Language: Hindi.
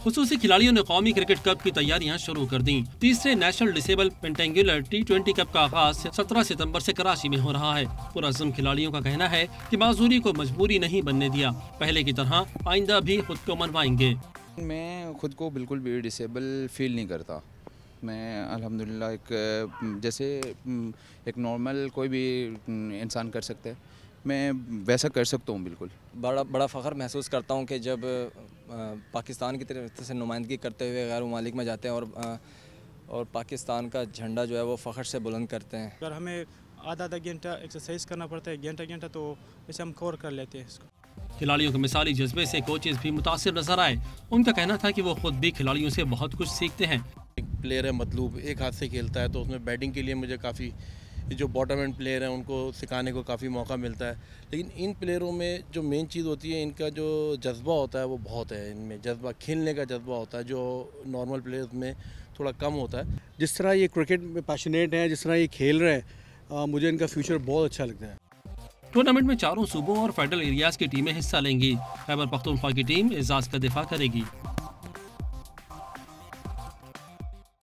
खुसूसी खिलाड़ियों ने कौमी क्रिकेट कप की तैयारियां शुरू कर दी। तीसरे national disable pentangular T20 cup का आगाज 17 सितंबर से कराची में हो रहा है। पुरअज़्म खिलाड़ियों का कहना है कि माजूरी को मजबूरी नहीं बनने दिया, पहले की तरह आइंदा भी खुद को मनवाएंगे। मैं खुद को बिल्कुल भी डिसेबल फील नहीं करता। मैं अल्हम्दुलिल्लाह एक नॉर्मल कोई भी इंसान कर सकता है, मैं वैसा कर सकता हूँ। बिल्कुल बड़ा फ़ख्र महसूस करता हूँ कि जब पाकिस्तान की तरफ से नुमाइंदगी करते हुए गैर ममालिक में जाते हैं और पाकिस्तान का झंडा जो है वो फ़ख्र से बुलंद करते हैं। अगर हमें आधा घंटा एक्सरसाइज करना पड़ता है, घंटा तो वैसे हम कवर कर लेते हैं इसको। खिलाड़ियों के मिसाली जज्बे से कोचेस भी मुतासिर नजर आए। उनका कहना था कि वो खुद भी खिलाड़ियों से बहुत कुछ सीखते हैं। एक प्लेयर है मतलूब, एक हाथ से खेलता है, तो उसमें बैटिंग के लिए मुझे काफ़ी जो बॉटम एंड प्लेयर हैं उनको सिखाने को काफ़ी मौका मिलता है। लेकिन इन प्लेयरों में जो मेन चीज़ होती है, इनका जो जज्बा होता है वो बहुत है। इनमें जज्बा, खेलने का जज्बा होता है जो नॉर्मल प्लेयर्स में थोड़ा कम होता है। जिस तरह ये क्रिकेट में पैशनेट हैं, जिस तरह ये खेल रहे हैं, मुझे इनका फ्यूचर बहुत अच्छा लगता है। टूर्नामेंट में चारों सूबों और फेडरल एरियाज की टीमें हिस्सा लेंगी। खैबर पख्तूनख्वा की टीम एजाज का दिफा करेगी।